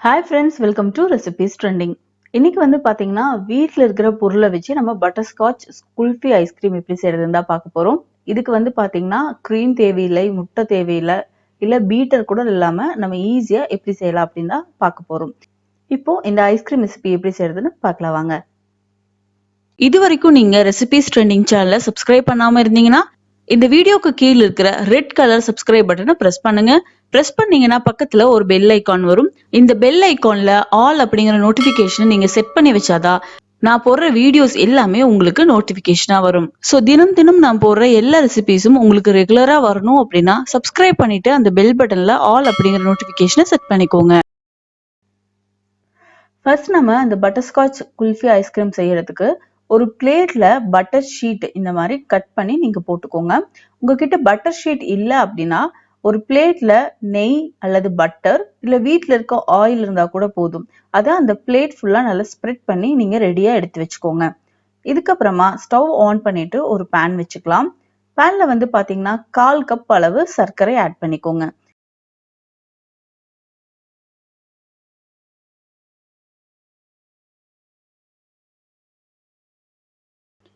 Hi friends, welcome to Recipes Trending. இன்னைக்கு வந்து பாத்தீங்கன்னா வீட்ல இருக்கிற பொருளை வச்சு நம்ம butterscotch kulfi ice cream எப்படி செய்யறதுன்னு தான் பார்க்க போறோம். இதுக்கு வந்து பாத்தீங்கன்னா cream தேவையில்லை, முட்டை தேவையில்லை, இல்ல பீட்டர் கூட இல்லாம நம்ம ஈஸியா எப்படி செய்யலாம் அப்படின்னு தான் பார்க்க போறோம். இப்போ இந்த ஐஸ்கிரீம் ரெசிபி எப்படி செய்யறதுன்னு பார்க்கலாம் வாங்க. இது வரைக்கும் நீங்க ரெசிபிஸ் ட்ரெண்டிங் சேனலை சப்ஸ்கிரைப் பண்ணாம இருந்தீங்கன்னா இந்த வீடியோக்கு கீழே இருக்கிற ரெட் கலர் சப்ஸ்கிரைப் பட்டனை பிரஸ் பண்ணுங்க. பிரஸ் பண்ணீங்கன்னா பக்கத்துல ஒரு பெல் ஐக்கான் வரும். இந்த பெல் ஐக்கான்ல ஆல் அப்படிங்கிற நோட்டிபிகேஷன் நீங்க செட் பண்ணி வச்சாதான் நான் போடுற வீடியோஸ் எல்லாமே உங்களுக்கு நோட்டிபிகேஷனா வரும். சோ தினம் தினம் நான் போடுற எல்லா ரெசிபிஸும் உங்களுக்கு ரெகுலரா வரணும் அப்படின்னா சப்ஸ்கிரைப் பண்ணிட்டு அந்த பெல் பட்டன்ல ஆல் அப்படிங்கிற நோட்டிபிகேஷனை செட் பண்ணிக்கோங்க. ஃபர்ஸ்ட் நம்ம இந்த பட்டர்ஸ்காட்ச் குல்ஃபி ஐஸ்கிரீம் செய்யறதுக்கு ஒரு பிளேட்ல பட்டர் ஷீட் இந்த மாதிரி கட் பண்ணி நீங்க போட்டுக்கோங்க. உங்ககிட்ட பட்டர் ஷீட் இல்லை அப்படின்னா ஒரு பிளேட்ல நெய் அல்லது பட்டர் இல்ல வீட்டுல இருக்க ஆயில் இருந்தா கூட போதும். அதை அந்த பிளேட் ஃபுல்லா நல்லா ஸ்ப்ரெட் பண்ணி நீங்க ரெடியா எடுத்து வச்சுக்கோங்க. இதுக்கப்புறமா ஸ்டவ் ஆன் பண்ணிட்டு ஒரு பேன் வச்சுக்கலாம். பேன்ல வந்து பாத்தீங்கன்னா 1/4 கப் அளவு சர்க்கரை ஆட் பண்ணிக்கோங்க.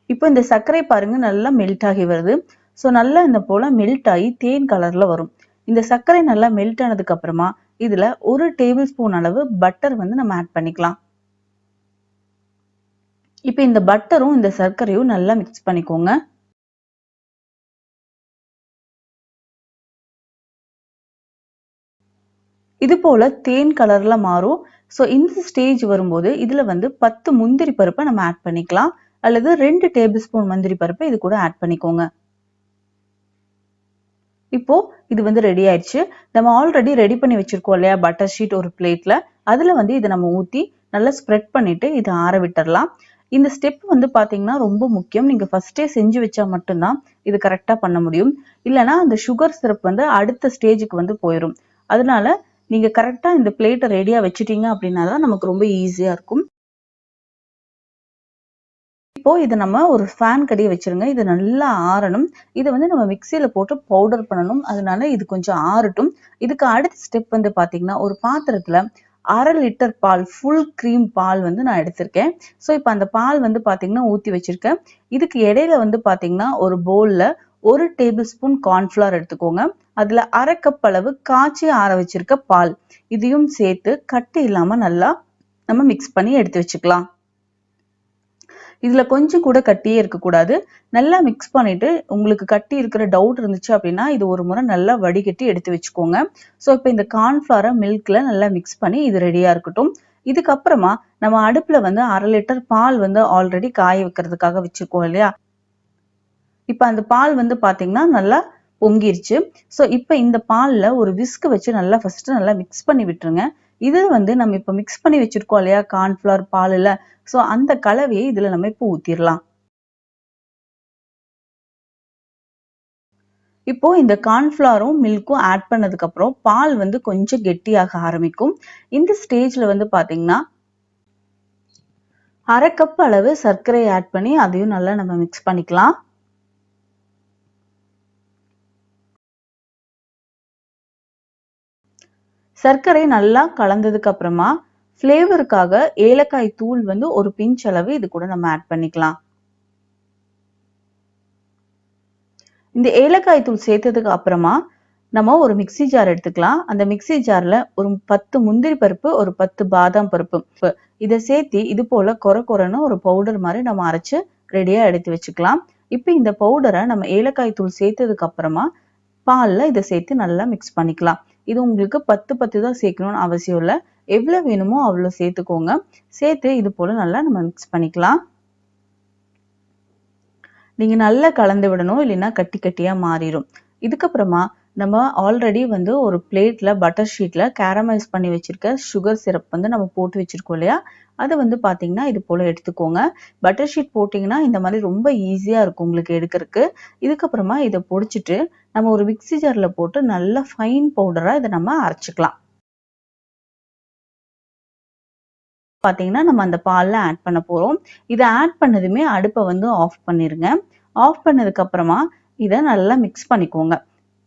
இப்போ இந்த சர்க்கரை பாருங்க நல்லா மெல்ட் ஆகி வருது. ஸோ நல்லா இந்த போல மெல்ட் ஆகி தேன் கலர்ல வரும். இந்த சர்க்கரை நல்லா மெல்ட் ஆனதுக்கு அப்புறமா இதுல 1 டேபிள் ஸ்பூன் அளவு பட்டர் வந்து நம்ம ஆட் பண்ணிக்கலாம். இப்போ இந்த பட்டரும் இந்த சர்க்கரையும் நல்லா மிக்ஸ் பண்ணிக்கோங்க. இது போல தேன் கலர்ல மாறும். ஸோ இந்த ஸ்டேஜ் வரும்போது இதுல வந்து 10 முந்திரி பருப்பை நம்ம ஆட் பண்ணிக்கலாம், அல்லது 2 டேபிள் ஸ்பூன் முந்திரி பருப்பை இது கூட ஆட் பண்ணிக்கோங்க. இப்போ இது வந்து ரெடி ஆயிடுச்சு. நம்ம ஆல்ரெடி ரெடி பண்ணி வச்சிருக்கோம் இல்லையா பட்டர் ஷீட் ஒரு பிளேட்ல, அதுல வந்து இதை நம்ம ஊத்தி நல்லா ஸ்ப்ரெட் பண்ணிட்டு இதை ஆற விட்டுறலாம். இந்த ஸ்டெப் வந்து பாத்தீங்கன்னா ரொம்ப முக்கியம். நீங்க ஃபர்ஸ்டே செஞ்சு வச்சா மட்டும்தான் இது கரெக்டா பண்ண முடியும். இல்லைன்னா அந்த சுகர் சிரப் வந்து அடுத்த ஸ்டேஜுக்கு வந்து போயிடும். அதனால நீங்க கரெக்டா இந்த பிளேட்டை ரெடியா வச்சுட்டீங்க அப்படின்னா தான் நமக்கு ரொம்ப ஈஸியா இருக்கும். இப்போ இதை நம்ம ஒரு ஃபேன் கடியை வச்சிருங்க. இது நல்லா ஆறணும். இதை வந்து நம்ம மிக்சியில போட்டு பவுடர் பண்ணணும். அதனால இது கொஞ்சம் ஆறட்டும். இதுக்கு அடுத்த ஸ்டெப் வந்து பாத்தீங்கன்னா ஒரு பாத்திரத்துல 1/2 லிட்டர் பால், ஃபுல் கிரீம் பால் வந்து நான் எடுத்திருக்கேன். ஸோ இப்போ அந்த பால் வந்து பாத்தீங்கன்னா ஊத்தி வச்சிருக்கேன். இதுக்கு இடையில வந்து பாத்தீங்கன்னா ஒரு பவுல்ல 1 டேபிள் ஸ்பூன் கார்ன்ஃபிளவர் எடுத்துக்கோங்க. அதுல 1/2 கப் அளவு காய்ச்சி ஆற வச்சிருக்க பால் இதையும் சேர்த்து கட்டி இல்லாம நல்லா நம்ம மிக்ஸ் பண்ணி எடுத்து வச்சுக்கலாம். இதுல கொஞ்சம் கூட கட்டியே இருக்கக்கூடாது. நல்லா மிக்ஸ் பண்ணிட்டு உங்களுக்கு கட்டி இருக்கிற டவுட் இருந்துச்சு அப்படின்னா இது ஒரு முறை நல்லா வடிகட்டி எடுத்து வச்சுக்கோங்க. ஸோ இப்போ இந்த கார்ன்ஃபிளவரை மில்க்ல நல்லா மிக்ஸ் பண்ணி இது ரெடியா இருக்கட்டும். இதுக்கப்புறமா நம்ம அடுப்புல வந்து 1/2 லிட்டர் பால் வந்து ஆல்ரெடி காய வைக்கிறதுக்காக வச்சிருக்கோம் இல்லையா. இப்ப அந்த பால் வந்து பாத்தீங்கன்னா நல்லா பொங்கிருச்சு. ஸோ இப்போ இந்த பால்ல ஒரு விஸ்க் வச்சு நல்லா ஃபர்ஸ்ட் நல்லா மிக்ஸ் பண்ணி விட்டுருங்க. இது வந்து நம்ம இப்ப மிக்ஸ் பண்ணி வச்சிருக்கோம் இல்லையா கார்ன்ஃபிளவர் பால்ல, ஸோ அந்த கலவையை இதுல நம்ம இப்போ ஊத்திடலாம். இப்போ இந்த கார்ன்ஃபிளவரும் மில்க்கும் ஆட் பண்ணதுக்கு அப்புறம் பால் வந்து கொஞ்சம் கெட்டியாக ஆரம்பிக்கும். இந்த ஸ்டேஜ்ல வந்து பாத்தீங்கன்னா 1/2 கப் அளவு சர்க்கரை ஆட் பண்ணி அதையும் நல்லா நம்ம மிக்ஸ் பண்ணிக்கலாம். சர்க்கரை நல்லா கலந்ததுக்கு அப்புறமா ஃப்ளேவருக்காக ஏலக்காய் தூள் வந்து ஒரு பிஞ்ச் அளவு இது கூட நம்ம ஆட் பண்ணிக்கலாம். இந்த ஏலக்காய் தூள் சேர்த்ததுக்கு அப்புறமா நம்ம ஒரு மிக்ஸி ஜார் எடுத்துக்கலாம். அந்த மிக்ஸி ஜார்ல ஒரு 10 முந்திரி பருப்பு, ஒரு 10 பாதாம் பருப்பு இதை சேர்த்து இது போல கொரன்னு ஒரு பவுடர் மாதிரி நம்ம அரைச்சு ரெடியா எடுத்து வச்சுக்கலாம். இப்போ இந்த பவுடரை நம்ம ஏலக்காய் தூள் சேர்த்ததுக்கு அப்புறமா பால்ல இதை சேர்த்து நல்லா மிக்ஸ் பண்ணிக்கலாம். இது உங்களுக்கு 10 தான் சேர்க்கணும்னு அவசியம் இல்லை. எவ்வளவு வேணுமோ அவ்வளவு சேர்த்துக்கோங்க. சேர்த்து இது போல நல்லா நம்ம மிக்ஸ் பண்ணிக்கலாம். நீங்க நல்லா கலந்து விடணும், இல்லைன்னா கட்டி கட்டியா மாறிடும். இதுக்கப்புறமா நம்ம ஆல்ரெடி வந்து ஒரு பிளேட்ல பட்டர் ஷீட்ல கேரமைஸ் பண்ணி வச்சிருக்க சுகர் சிரப் வந்து நம்ம போட்டு வச்சிருக்கோம் இல்லையா, அதை வந்து பாத்தீங்கன்னா இது போல எடுத்துக்கோங்க. பட்டர் ஷீட் போட்டீங்கன்னா இந்த மாதிரி ரொம்ப ஈஸியா இருக்கும் உங்களுக்கு எடுக்கிறதுக்கு. இதுக்கப்புறமா இதை பொடிச்சிட்டு நம்ம ஒரு மிக்ஸி ஜார்ல போட்டு நல்ல ஃபைன் பவுடரா இதை நம்ம அரைச்சிக்கலாம். பாத்தீங்கன்னா நம்ம அந்த பால்ல ஆட் பண்ண போறோம். இதை ஆட் பண்ணதுமே அடுப்பை வந்து ஆஃப் பண்ணிருங்க. ஆஃப் பண்ணதுக்கு அப்புறமா இதை நல்லா மிக்ஸ் பண்ணிக்கோங்க.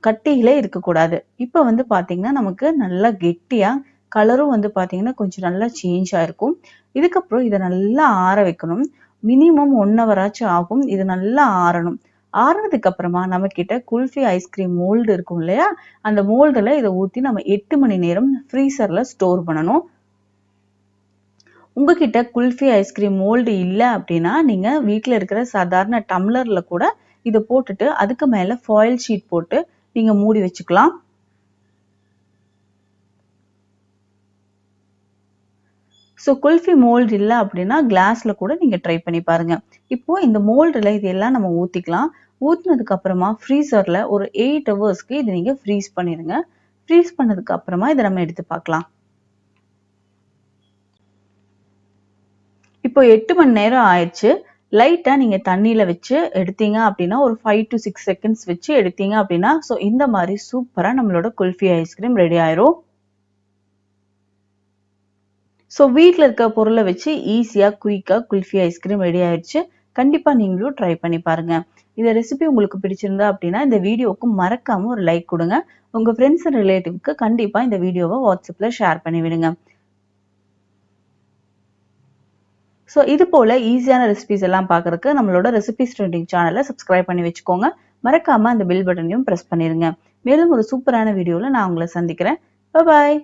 கட்டிகளே இருக்கக்கூடாது. இப்ப வந்து பாத்தீங்கன்னா நமக்கு நல்லா கெட்டியா கலரும் வந்து பார்த்தீங்கன்னா கொஞ்சம் நல்லா சேஞ்ச் ஆயிருக்கும். இதுக்கப்புறம் இதை நல்லா ஆற வைக்கணும். மினிமம் 1 hour ஆச்சும் ஆகும். இது நல்லா ஆறணும். ஆறுனதுக்கு அப்புறமா நம்ம கிட்ட குல்ஃபி ஐஸ்கிரீம் மோல்டு இருக்கும் இல்லையா, அந்த மோல்டுல இதை ஊற்றி நம்ம 8 மணி நேரம் ஃப்ரீசர்ல ஸ்டோர் பண்ணணும். உங்ககிட்ட குல்ஃபி ஐஸ்கிரீம் மோல்டு இல்லை அப்படின்னா நீங்க வீட்டில் இருக்கிற சாதாரண டம்ளர்ல கூட இதை போட்டுட்டு அதுக்கு மேல ஃபாயில் ஷீட் போட்டு நீங்க மூடி வச்சுக்கலாம். ஸோ குல்ஃபி மோல்டு இல்லை அப்படின்னா கிளாஸ்ல கூட நீங்க ட்ரை பண்ணி பாருங்க. இப்போ இந்த மோல்டுல இதெல்லாம் நம்ம ஊத்திக்கலாம். ஊத்தினதுக்கு அப்புறமா ஃப்ரீசர்ல ஒரு 8 ஹவர்ஸ்க்கு இதை நீங்க ஃப்ரீஸ் பண்ணிருங்க. ஃப்ரீஸ் பண்ணதுக்கு அப்புறமா இதை நம்ம எடுத்து பார்க்கலாம். இப்போ 8 மணி நேரம் ஆயிடுச்சு. லைட்டா நீங்க தண்ணியில வச்சு எடுத்தீங்க அப்படின்னா ஒரு 5 to 6 செகண்ட்ஸ் வச்சு எடுத்தீங்க அப்படின்னா ஸோ இந்த மாதிரி சூப்பரா நம்மளோட குல்ஃபி ஐஸ்கிரீம் ரெடி ஆயிரும். ஸோ வீட்டில் இருக்க பொருளை வச்சு ஈஸியா குயிக்கா குல்ஃபி ஐஸ்கிரீம் ரெடி ஆயிடுச்சு. கண்டிப்பா நீங்களும் ட்ரை பண்ணி பாருங்க. இந்த ரெசிபி உங்களுக்கு பிடிச்சிருந்தா அப்படின்னா இந்த வீடியோவுக்கு மறக்காம ஒரு லைக் கொடுங்க. உங்க ஃப்ரெண்ட்ஸ் அண்ட் ரிலேட்டிவ்க்கு கண்டிப்பா இந்த வீடியோவை வாட்ஸ்அப்ல ஷேர் பண்ணி விடுங்க. ஸோ இது போல ஈஸியான ரெசிபிஸ் எல்லாம் பார்க்கறதுக்கு நம்மளோட ரெசிபிஸ் ட்ரெண்டிங் சேனலை சப்ஸ்கிரைப் பண்ணி வச்சுக்கோங்க. மறக்காம அந்த பெல் பட்டனையும் பிரஸ் பண்ணிருங்க. மேலும் ஒரு சூப்பரான வீடியோல நான் உங்களை சந்திக்கிறேன். பாய்.